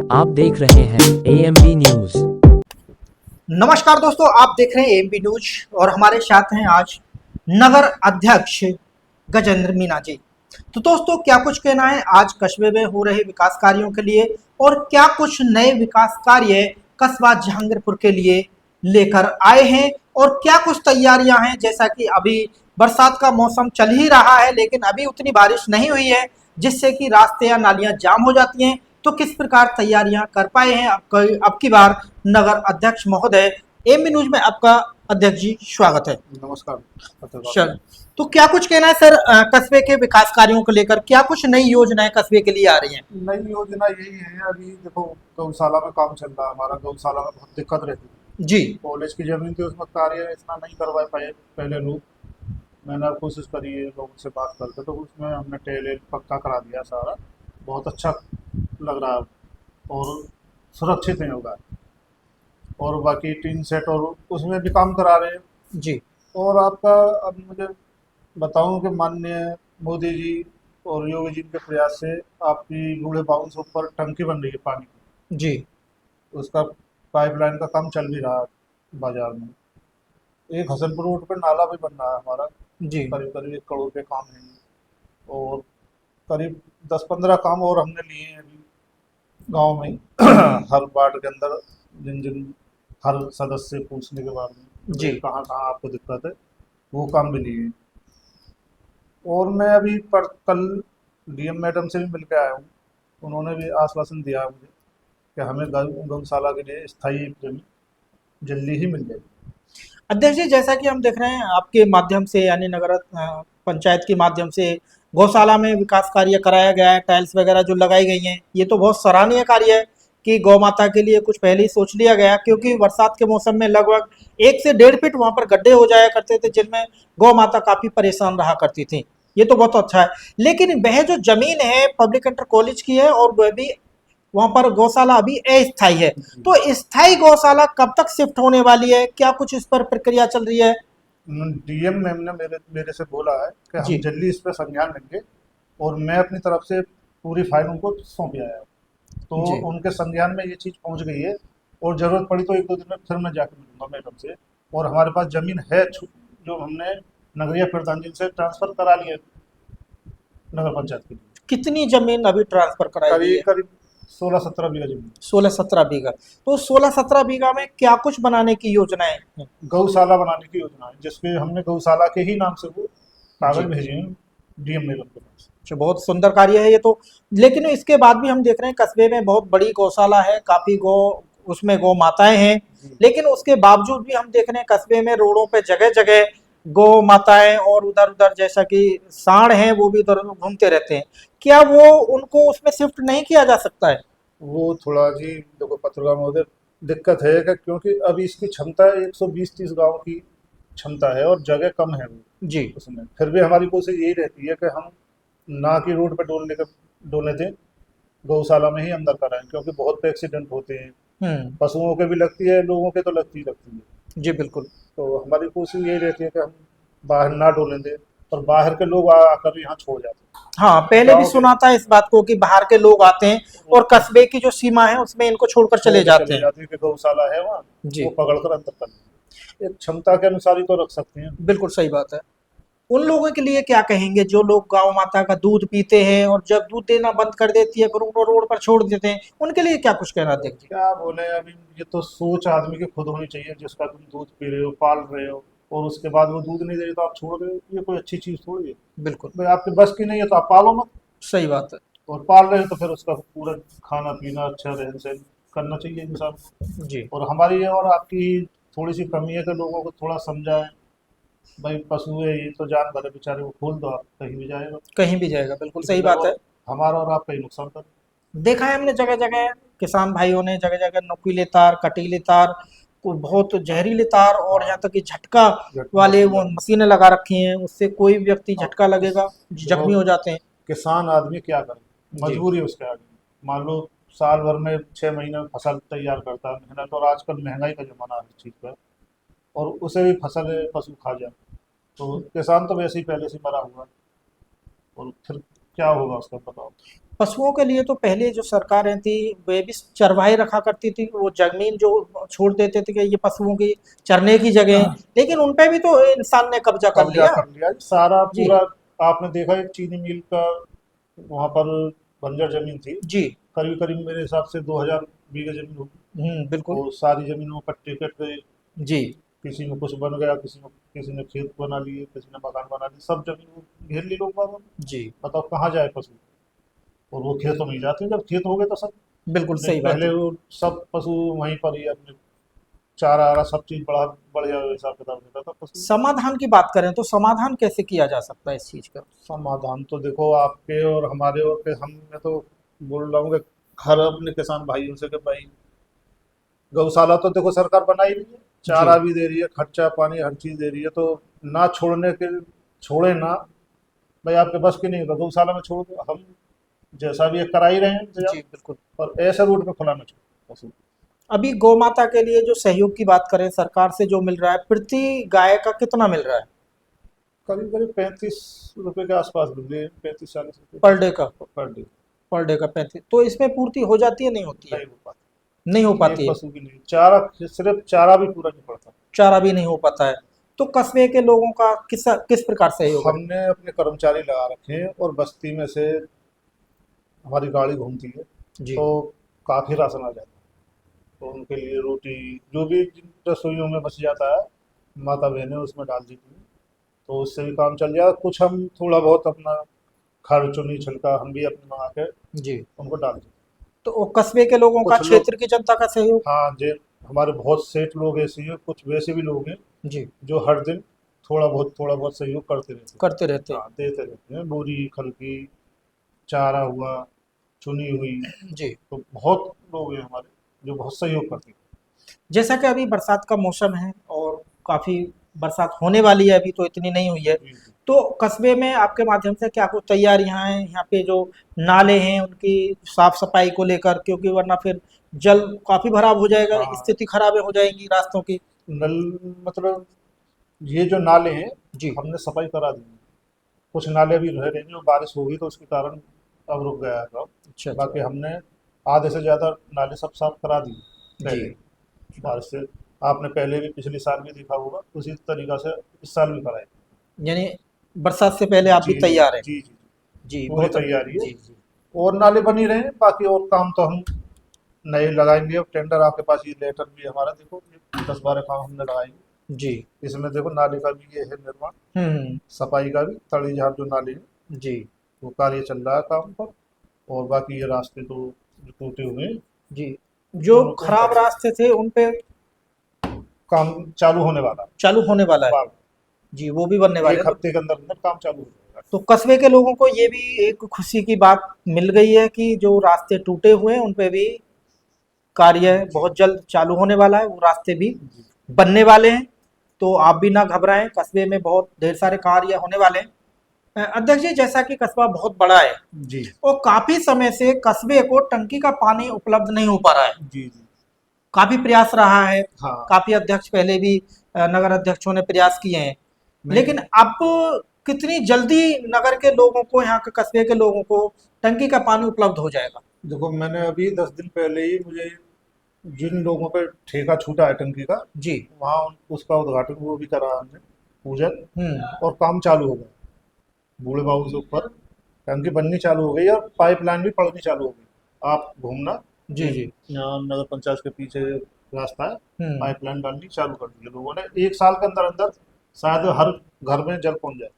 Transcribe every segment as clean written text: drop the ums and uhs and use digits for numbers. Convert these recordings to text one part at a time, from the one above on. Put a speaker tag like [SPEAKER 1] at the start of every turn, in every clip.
[SPEAKER 1] आप देख रहे हैं एएमपी न्यूज।
[SPEAKER 2] नमस्कार दोस्तों, आप देख रहे हैं एएमपी न्यूज और हमारे साथ हैं आज नगर अध्यक्ष गजेंद्र मीना जी। तो दोस्तों, क्या कुछ कहना है आज कस्बे में हो रहे विकास कार्यों के लिए और क्या कुछ नए विकास कार्य कस्बा जहांगीरपुर के लिए लेकर आए हैं और क्या कुछ तैयारियां हैं। जैसा कि अभी बरसात का मौसम चल ही रहा है, लेकिन अभी उतनी बारिश नहीं हुई है जिससे कि रास्ते या नालियां जाम हो जाती हैं। तो किस प्रकार तैयारियां कर पाए हैं अब की बार नगर अध्यक्ष महोदय। एएमपी न्यूज में आपका अध्यक्ष जी स्वागत है।
[SPEAKER 3] नमस्कार पत्रकार।
[SPEAKER 2] सर, तो क्या कुछ कहना है सर, कस्बे के विकास कार्यों को लेकर क्या कुछ नई योजनाएं कस्बे के लिए आ रही हैं?
[SPEAKER 3] नई योजना यही है, अभी देखो गौशाला में काम चल रहा है हमारा। गौशाला में बहुत दिक्कत रहती है।
[SPEAKER 2] जी
[SPEAKER 3] कॉलेज की जमीन थी, उसमें कार्य इतना नहीं करवा पाए पहले लोग। मैंने कोशिश करी है लोगों से बात करके, तो उसमें हमने टेल पक्का करा दिया सारा। बहुत अच्छा लग रहा है और सुरक्षित है होगा। और बाकी टीन सेट और उसमें भी काम करा रहे हैं।
[SPEAKER 2] जी
[SPEAKER 3] और आपका अब मुझे बताऊं कि माननीय मोदी जी और योगी जी के प्रयास से आपकी बूढ़े बाउंस ऊपर टंकी बन रही है पानी की।
[SPEAKER 2] जी
[SPEAKER 3] उसका पाइपलाइन का काम चल भी रहा है बाजार में। एक हसनपुर रोड पर नाला भी बन रहा है हमारा।
[SPEAKER 2] जी
[SPEAKER 3] करीब करीब 1 करोड़ के काम है। और करीब 10-15 काम और हमने लिए हैं अभी गांव में हर वार्ड के अंदर। जिन जिन हर सदस्य से पूछने के बाद में
[SPEAKER 2] जी
[SPEAKER 3] कहाँ कहाँ आपको दिक्कत है, वो काम भी लिए हैं। और मैं अभी कल डीएम मैडम से भी मिल के आया हूँ। उन्होंने भी आश्वासन दिया है मुझे कि हमें गौशाला के लिए स्थायी जमीन जल्दी ही मिल जाएगी।
[SPEAKER 2] अध्यक्ष जी, जैसा कि हम देख रहे हैं आपके माध्यम से यानी नगर पंचायत के माध्यम से गौशाला में विकास कार्य कराया गया है, टाइल्स वगैरह जो लगाई गई हैं, ये तो बहुत सराहनीय कार्य है कि गौ माता के लिए कुछ पहले ही सोच लिया गया। क्योंकि बरसात के मौसम में लगभग 1 से 1.5 फीट वहां पर गड्ढे हो जाया करते थे जिनमें गौ माता काफी परेशान रहा करती थी। ये तो बहुत अच्छा है, लेकिन वह जो जमीन है पब्लिक इंटर कॉलेज की है और वह भी वहां पर गौशाला अभी अस्थायी है। तो स्थायी गौशाला कब तक शिफ्ट होने वाली है, क्या कुछ इस पर प्रक्रिया चल रही है?
[SPEAKER 3] डीएम मैम ने मेरे मेरे से बोला है कि हम
[SPEAKER 2] जी
[SPEAKER 3] जल्दी इस पर संज्ञान लेंगे। और मैं अपनी तरफ से पूरी फाइल उनको सौंप आया हूँ। तो
[SPEAKER 2] जी
[SPEAKER 3] उनके संज्ञान में ये चीज़ पहुंच गई है। और ज़रूरत पड़ी तो 1-2 दिन में फिर मैं जाकर मिलूंगा मैडम से। और हमारे पास ज़मीन है जो हमने नगरीय प्रधान जी से ट्रांसफ़र करा लिया नगर पंचायत के लिए।
[SPEAKER 2] कितनी जमीन अभी ट्रांसफर कराई गई
[SPEAKER 3] करीब
[SPEAKER 2] है?
[SPEAKER 3] करीब 16-17 बीघा जमीन।
[SPEAKER 2] 16-17 बीघा। तो 16-17 बीघा में क्या कुछ बनाने की योजनाएं हैं?
[SPEAKER 3] गौशाला बनाने की योजना है, जिसपे हमने गौशाला के ही नाम से वो
[SPEAKER 2] जी,
[SPEAKER 3] कागज भेजे हैं डीएम मैडम के पास।
[SPEAKER 2] जो बहुत सुंदर कार्य है ये तो। लेकिन इसके बाद भी हम देख रहे हैं कस्बे में बहुत बड़ी गौशाला है, काफी गौ उसमें गौ माताएं हैं।
[SPEAKER 3] जी।
[SPEAKER 2] लेकिन उसके बावजूद भी हम देख रहे हैं कस्बे में रोडों पे जगह जगह गौ माताएं और उधर उधर जैसा कि सांड हैं वो भी इधर उधर घूमते रहते हैं। क्या वो उनको उसमें शिफ्ट नहीं किया जा सकता है?
[SPEAKER 3] वो थोड़ा जी देखो पत्रकार महोदय, दिक्कत है कि क्योंकि अभी इसकी क्षमता 120-30 गांव की क्षमता है और जगह कम है वो
[SPEAKER 2] जी
[SPEAKER 3] उसमें। फिर भी हमारी कोशिश यही रहती है कि हम ना कि रोड पे डोलने दें, गौशाला में ही अंदर कराएं। क्योंकि बहुत पे एक्सीडेंट होते हैं,
[SPEAKER 2] हम्म।
[SPEAKER 3] पशुओं के भी लगती है, लोगों के तो लगती ही लगती है।
[SPEAKER 2] जी बिल्कुल।
[SPEAKER 3] तो हमारी कोशिश यही रहती है कि हम बाहर ना डोलने दें। और बाहर के लोग आकर यहाँ छोड़ जाते
[SPEAKER 2] हाँ,
[SPEAKER 3] हैं
[SPEAKER 2] पहले भी
[SPEAKER 3] गाँव के।
[SPEAKER 2] सुना था इस बात को कि बाहर के लोग आते हैं और कस्बे की जो सीमा है उसमें इनको छोड़कर
[SPEAKER 3] छोड़
[SPEAKER 2] चले
[SPEAKER 3] के
[SPEAKER 2] जाते
[SPEAKER 3] चले
[SPEAKER 2] हैं।
[SPEAKER 3] जाते हैं कि गौशाला है वहाँ,
[SPEAKER 2] जी
[SPEAKER 3] वो पकड़ कर अंदर कर लेते हैं। एक क्षमता के अनुसार ही तो रख सकते हैं।
[SPEAKER 2] बिल्कुल सही बात है। उन लोगों के लिए क्या कहेंगे जो लोग गौ माता का दूध पीते हैं और जब दूध देना बंद कर देती है फिर उनको रोड पर छोड़ देते हैं, उनके लिए क्या कुछ कहना
[SPEAKER 3] तो
[SPEAKER 2] अध्यक्ष जी?
[SPEAKER 3] क्या बोले, अभी ये तो सोच आदमी की खुद होनी चाहिए। जिसका तुम दूध पी रहे हो, पाल रहे हो, और उसके बाद वो दूध नहीं दे रही तो आप छोड़ रहे हो, ये कोई अच्छी चीज़ थोड़ी है।
[SPEAKER 2] बिल्कुल
[SPEAKER 3] भाई आपके बस की नहीं है तो आप पालो मत।
[SPEAKER 2] सही बात है।
[SPEAKER 3] और पाल रहे हो तो फिर उसका पूरा खाना पीना, अच्छा रहन सहन करना चाहिए इंसान को।
[SPEAKER 2] जी
[SPEAKER 3] और हमारी और आपकी थोड़ी सी कमी है कि लोगों को थोड़ा समझाएं। भाई पशु है, ये तो जानवर है, बेचारे को खोल दो, आप कहीं भी जाएगा।
[SPEAKER 2] कहीं भी जाएगा, बिल्कुल सही
[SPEAKER 3] इसमें
[SPEAKER 2] बात है।
[SPEAKER 3] और हमारा और आपका ही नुकसान कर।
[SPEAKER 2] देखा है हमने जगह जगह किसान भाइयों ने जगह जगह नुकीले तार, कटीले तार, को बहुत जहरीले तार और यहाँ तक कि झटका वाले वो
[SPEAKER 3] मशीन।
[SPEAKER 2] मशीनें लगा रखी हैं, उससे कोई व्यक्ति
[SPEAKER 3] अब
[SPEAKER 2] झटका लगेगा
[SPEAKER 3] देखो
[SPEAKER 2] जख्मी हो जाते हैं।
[SPEAKER 3] किसान आदमी क्या करे,
[SPEAKER 2] जी
[SPEAKER 3] मजबूरी है उसके आगे। मान लो साल भर में 6 महीने में फसल तैयार करता है, मेहनत। और आजकल महंगाई का जमाना है इस चीज़ पर। और उसे भी फसल पशु खा जाए तो किसान तो वैसे ही पहले से मरा हुआ है। और फिर क्या होगा उसका, बताओ।
[SPEAKER 2] पशुओं के लिए तो पहले जो सरकारें थी वे भी चरवाहे रखा करती थी, वो जमीन जो छोड़ देते थे कि ये पशुओं की चरने की जगह है, लेकिन उन पे भी तो इंसान ने कब्जा कर
[SPEAKER 3] कब्जा
[SPEAKER 2] लिया।
[SPEAKER 3] कर लिया सारा
[SPEAKER 2] जी
[SPEAKER 3] पूरा। आपने देखा एक चीनी मिल का वहां पर बंजर जमीन थी,
[SPEAKER 2] जी।
[SPEAKER 3] करीब करीब मेरे हिसाब से 2000 बीघे जमीन होगी।
[SPEAKER 2] बिल्कुल।
[SPEAKER 3] वो सारी जमीनों पर पट्टे कट गए,
[SPEAKER 2] जी
[SPEAKER 3] किसी में कुछ बन गया, किसी ने खेत बना लिए, किसी ने मकान बना लिए, सब जमीन वो घेर ली लोग बागों ने।
[SPEAKER 2] जी।
[SPEAKER 3] बताओ कहाँ जाए पशु। और वो खेतों में ही जाते हैं, जब खेत हो गए तो सब।
[SPEAKER 2] बिल्कुल
[SPEAKER 3] नहीं
[SPEAKER 2] सही बात
[SPEAKER 3] पहले
[SPEAKER 2] है।
[SPEAKER 3] वो सब पशु वहीं पर ही अपने चारा आरा सब चीज बड़ा बढ़िया हिसाब किताब देता था पशु।
[SPEAKER 2] समाधान की बात करें तो समाधान कैसे किया जा सकता है इस चीज का?
[SPEAKER 3] समाधान तो देखो आपके और हमारे और के, हम मैं तो बोल रहा हूँ कि हर अपने किसान भाइयों से कि भाई गौशाला तो देखो सरकार बना ही रही है,
[SPEAKER 2] जी
[SPEAKER 3] चारा भी दे रही है, खर्चा पानी हर चीज दे रही है, तो ना छोड़ने के, छोड़े ना। भाई आपके बस की नहीं होगा गौशाला में छोड़ दो, हम जैसा भी है करा ही रहे हैं
[SPEAKER 2] जी
[SPEAKER 3] इंतजाम।
[SPEAKER 2] बिल्कुल।
[SPEAKER 3] और ऐसे रूट पे खुला ना छोड़ो पशु।
[SPEAKER 2] अभी गौ माता के लिए जो सहयोग की बात करें, सरकार से जो मिल रहा है प्रति गाय का कितना मिल रहा है?
[SPEAKER 3] करीब करीब 35 रुपए के आसपास मिल रही है, 35-40 रुपए
[SPEAKER 2] पर डे का?
[SPEAKER 3] Per day.
[SPEAKER 2] पर डे का 35, तो इसमें पूर्ति हो जाती है नहीं होती है?
[SPEAKER 3] नहीं हो पाता,
[SPEAKER 2] नहीं हो
[SPEAKER 3] एक
[SPEAKER 2] पाती है।
[SPEAKER 3] पशु की नहीं, चारा सिर्फ चारा भी पूरा नहीं पड़ता।
[SPEAKER 2] चारा भी नहीं हो पाता है। तो कस्बे के लोगों का किस किस प्रकार सहयोग है?
[SPEAKER 3] हमने अपने कर्मचारी लगा रखे हैं और बस्ती में से हमारी गाड़ी घूमती है,
[SPEAKER 2] जी
[SPEAKER 3] तो काफ़ी राशन आ जाता है। तो उनके लिए रोटी जो भी जिन रसोइयों में बच जाता है, माता बहनें उसमें डाल देती हैं, तो उससे भी काम चल जाए। कुछ हम थोड़ा बहुत अपना खर्च चुनी छिलका हम भी अपने मंगा के
[SPEAKER 2] जी।
[SPEAKER 3] उनको डाल देते हैं।
[SPEAKER 2] तो वो कस्बे के लोगों का,
[SPEAKER 3] कुछ लोग,
[SPEAKER 2] क्षेत्र की जनता का सहयोग?
[SPEAKER 3] हाँ जे हमारे बहुत सेठ लोग ऐसे हैं, कुछ वैसे भी लोग हैं
[SPEAKER 2] जी
[SPEAKER 3] जो हर दिन थोड़ा बहुत सहयोग करते रहते हैं।
[SPEAKER 2] करते रहते हैं।
[SPEAKER 3] हाँ देते रहते हैं, बोरी खलकी, चारा हुआ, चुनी हुई।
[SPEAKER 2] जी।
[SPEAKER 3] तो बहुत लोग हैं हमारे जो बहुत सहयोग करते हैं।
[SPEAKER 2] जैसा कि अभी बरसात का मौसम है और काफ़ी बरसात होने वाली है, अभी तो इतनी नहीं हुई है,
[SPEAKER 3] जी जी।
[SPEAKER 2] तो कस्बे में आपके माध्यम से क्या कुछ तैयारियां हैं यहाँ पे? जो नाले हैं उनकी साफ सफाई को लेकर, क्योंकि वरना फिर जल काफ़ी भराव हो जाएगा,
[SPEAKER 3] हाँ
[SPEAKER 2] स्थिति खराब हो जाएगी रास्तों की।
[SPEAKER 3] नल, मतलब ये जो नाले हैं
[SPEAKER 2] जी।
[SPEAKER 3] हमने सफाई करा दी है। कुछ नाले अभी रह रहे हैं, जो बारिश होगी तो उसके कारण अब रुक गया है काम।
[SPEAKER 2] अच्छा अच्छा।
[SPEAKER 3] बाकी हमने आधे से ज़्यादा नाले सब साफ करा दिए
[SPEAKER 2] जी।
[SPEAKER 3] पहले बारिश से। आपने पहले भी पिछले साल भी देखा होगा, उसी तरीका से इस साल भी कराए।
[SPEAKER 2] यानी बरसात से पहले आप भी
[SPEAKER 3] जी जी
[SPEAKER 2] तैयार हैं?
[SPEAKER 3] जी जी।
[SPEAKER 2] जी
[SPEAKER 3] पूरी
[SPEAKER 2] बहुत।
[SPEAKER 3] तैयारी है।
[SPEAKER 2] जी जी।
[SPEAKER 3] और नाले बनी रहे हैं, बाकी और काम तो हम नए लगाएंगे। अब टेंडर आपके पास ये लेटर भी है हमारा, देखो ये 10-12 काम हमने लगाएंगे।
[SPEAKER 2] जी।
[SPEAKER 3] इसमें देखो नाले का भी ये है निर्माण, सफाई का भी, तड़ी झाड़ जो नाले हैं
[SPEAKER 2] जी
[SPEAKER 3] वो कार्य चल रहा है काम पर। और बाकी ये रास्ते तो जो टूटे हुए हैं
[SPEAKER 2] जी। जो
[SPEAKER 3] उनका
[SPEAKER 2] खराब रास्ते थे उन पे
[SPEAKER 3] काम चालू होने वाला है।
[SPEAKER 2] चालू होने वाला है।
[SPEAKER 3] बाग
[SPEAKER 2] जी वो भी बनने वाले
[SPEAKER 3] एक
[SPEAKER 2] हैं।
[SPEAKER 3] हफ्ते के अंदर अंदर काम चालू हो जाएगा।
[SPEAKER 2] तो कस्बे के लोगों को ये भी एक खुशी की बात मिल गई है कि जो रास्ते टूटे हुए हैं उन पे भी कार्य
[SPEAKER 3] जी
[SPEAKER 2] बहुत जल्द चालू होने वाला है, वो रास्ते भी
[SPEAKER 3] जी
[SPEAKER 2] बनने वाले हैं। तो आप भी ना घबराएं, कस्बे में बहुत ढेर सारे कार्य होने वाले हैं। अध्यक्ष जी, जैसा कि कस्बा बहुत बड़ा है
[SPEAKER 3] जी
[SPEAKER 2] और काफी समय से कस्बे को टंकी का पानी उपलब्ध नहीं हो पा रहा है,
[SPEAKER 3] जी जी।
[SPEAKER 2] काफी प्रयास रहा है,
[SPEAKER 3] हाँ
[SPEAKER 2] काफी अध्यक्ष पहले भी नगर अध्यक्षों ने प्रयास किए हैं,
[SPEAKER 3] नहीं
[SPEAKER 2] लेकिन अब कितनी जल्दी नगर के लोगों को, यहाँ के कस्बे के लोगों को टंकी का पानी उपलब्ध हो जाएगा?
[SPEAKER 3] देखो मैंने अभी 10 दिन पहले ही, मुझे जिन लोगों पे ठेका छूटा है टंकी का,
[SPEAKER 2] जी।
[SPEAKER 3] वहाँ उसका उद्घाटन वो भी करा हमने, पूजन,
[SPEAKER 2] हम्म।
[SPEAKER 3] और काम चालू हो गया। बूढ़े बाबू से ऊपर टंकी बननी चालू हो गई और पाइपलाइन भी पड़नी चालू हो गई। आप घूमना,
[SPEAKER 2] जी
[SPEAKER 3] एक
[SPEAKER 2] जी।
[SPEAKER 3] यहाँ नगर पंचायत के पीछे रास्ता है,
[SPEAKER 2] हम्म।
[SPEAKER 3] पाइपलाइन डालनी चालू कर दी है लोगों ने। 1 साल के अंदर अंदर शायद हर घर में जल पहुंच जाए।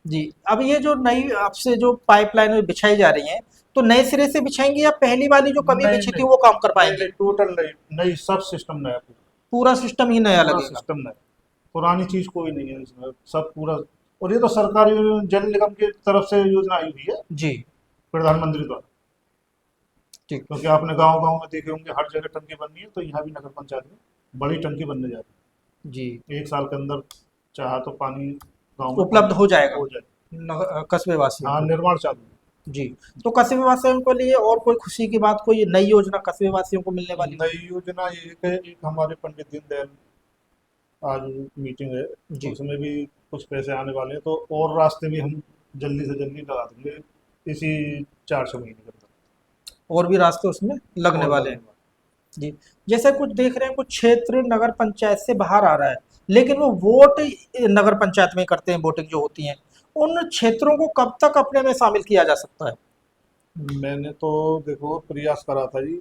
[SPEAKER 2] जी। अब ये जो नई आपसे जो पाइपलाइन बिछाई जा रही हैं, तो नए सिरे से बिछाएंगे या पहली वाली जो कभी
[SPEAKER 3] नहीं
[SPEAKER 2] बिछी थी
[SPEAKER 3] नहीं
[SPEAKER 2] वो काम कर
[SPEAKER 3] नहीं
[SPEAKER 2] पाएंगे?
[SPEAKER 3] नहीं, टोटल नहीं, नहीं सब सिस्टम नया, पूरा
[SPEAKER 2] पूरा सिस्टम ही नया
[SPEAKER 3] पूरा
[SPEAKER 2] लगेगा?
[SPEAKER 3] सिस्टम नया। पुरानी चीज कोई नहीं है इसमें, सब पूरा। और ये तो सरकारी जल निगम की तरफ से योजना आई हुई है,
[SPEAKER 2] जी।
[SPEAKER 3] प्रधानमंत्री द्वारा।
[SPEAKER 2] ठीक।
[SPEAKER 3] क्योंकि आपने गांव गांव में देखे होंगे हर जगह टंकी बन रही है, तो यहाँ भी नगर पंचायत में बड़ी टंकी बनने जा
[SPEAKER 2] जी।
[SPEAKER 3] रही है। 1 साल के अंदर चाहा तो पानी गांव में
[SPEAKER 2] उपलब्ध हो जाएगा
[SPEAKER 3] हो जाए।
[SPEAKER 2] कस्बे वासियों
[SPEAKER 3] हाँ
[SPEAKER 2] को?
[SPEAKER 3] निर्माण चालू है।
[SPEAKER 2] जी। तो कस्बे वासियों के लिए और कोई खुशी की बात, कोई नई योजना कस्बे वासियों को मिलने वाली?
[SPEAKER 3] नई योजना ये है, एक हमारे पंडित दीनदयाल आज मीटिंग है,
[SPEAKER 2] जी।
[SPEAKER 3] उसमें भी कुछ पैसे आने वाले हैं, तो और रास्ते भी हम जल्दी से जल्दी लगा देंगे। इसी 4-6 महीने के अंदर।
[SPEAKER 2] और भी रास्ते उसमें लगने
[SPEAKER 3] और
[SPEAKER 2] वाले हैं। जी। जैसे कुछ देख रहे हैं, कुछ क्षेत्र नगर पंचायत से बाहर आ रहा है, लेकिन वो वोट नगर पंचायत में करते हैं, वोटिंग जो होती है, उन क्षेत्रों को कब तक अपने में शामिल किया जा सकता है?
[SPEAKER 3] मैंने तो देखो प्रयास करा था जी,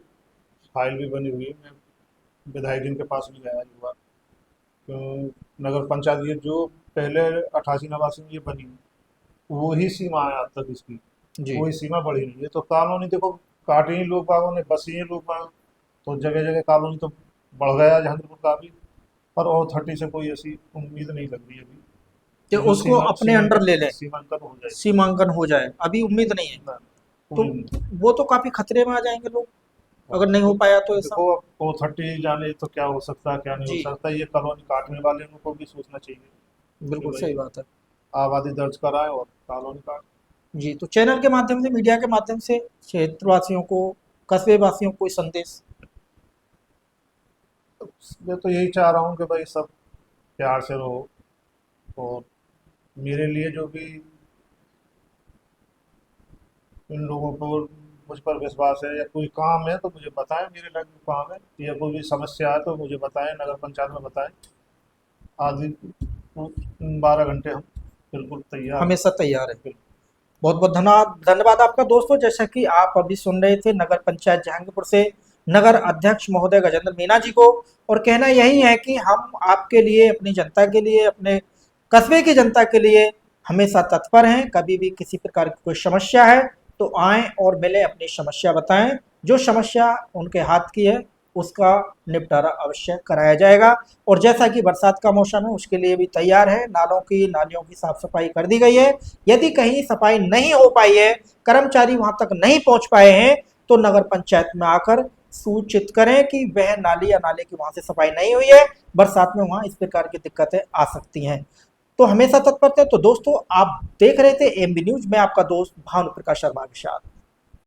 [SPEAKER 3] फाइल भी बनी हुई है। मैं विधायक जी के पास भी गया एक बार। नगर पंचायत ये जो पहले 88-89 में ये बनी, वही सीमा है आज तक इसकी।
[SPEAKER 2] जी।
[SPEAKER 3] कोई सीमा बढ़ी नहीं। ये तो कॉलोनी देखो, काटे ही लोग बागों ने, बसी ही लोग बाग, तो जगह जगह कॉलोनी तो बढ़ गया जहांगीरपुर का भी। पर ऑथोरिटी से कोई ऐसी उम्मीद नहीं लग रही अभी
[SPEAKER 2] कि
[SPEAKER 3] कि जो
[SPEAKER 2] उसको अपने अंडर ले लें,
[SPEAKER 3] सीमांकन हो जाए।
[SPEAKER 2] सीमांकन हो जाए, अभी उम्मीद नहीं है।
[SPEAKER 3] ना,
[SPEAKER 2] तो
[SPEAKER 3] कोई नहीं।
[SPEAKER 2] वो तो काफी खतरे में आ जाएंगे लोग, अगर नहीं हो पाया तो ऐसा।
[SPEAKER 3] देखो अब ऑथोरिटी जाने तो क्या हो सकता है क्या नहीं हो
[SPEAKER 2] जी,
[SPEAKER 3] सकता, ये कॉलोनी काटने वाले को भी सोचना चाहिए कि
[SPEAKER 2] बिल्कुल सही
[SPEAKER 3] भाई
[SPEAKER 2] बात है।
[SPEAKER 3] आबादी दर्ज कराए और कॉलोनी काट।
[SPEAKER 2] जी, तो चैनल के माध्यम से, मीडिया के माध्यम से क्षेत्रवासियों को, कस्बे वासियों को कोई संदेश?
[SPEAKER 3] मैं तो यही चाह रहा हूँ कि भाई सब प्यार से रहो, और मेरे लिए जो भी इन लोगों को मुझ पर विश्वास है या कोई काम है तो मुझे बताएं, मेरे लगे काम है या कोई भी समस्या है तो मुझे बताएं, नगर पंचायत में बताएं। आदि 12 घंटे हम बिल्कुल तैयार हैं।
[SPEAKER 2] हमेशा तैयार है। बहुत बहुत धन्यवाद, धन्यवाद आपका दोस्तों। जैसा कि आप अभी सुन रहे थे नगर पंचायत जहांगीरपुर से नगर अध्यक्ष महोदय गजेंद्र मीना जी को, और कहना यही है कि हम आपके लिए, अपनी जनता के लिए, अपने कस्बे की जनता के लिए हमेशा तत्पर हैं। कभी भी किसी प्रकार की कोई समस्या है तो आएं और मिलें, अपनी समस्या बताएं। जो समस्या उनके हाथ की है उसका निपटारा अवश्य कराया जाएगा। और जैसा कि बरसात का मौसम है, उसके लिए भी तैयार है। नालियों की साफ सफाई कर दी गई है। यदि कहीं सफाई नहीं हो पाई है, कर्मचारी वहां तक नहीं पहुंच पाए हैं, तो नगर पंचायत में आकर सूचित करें कि वह नाली या नाले की वहां से सफाई नहीं हुई है। बरसात में वहां इस प्रकार की दिक्कतें आ सकती हैं, तो हमेशा तत्पर थे। तो दोस्तों, आप देख रहे थे एएमबी न्यूज में, आपका दोस्त भानु प्रकाश शर्मा के साथ।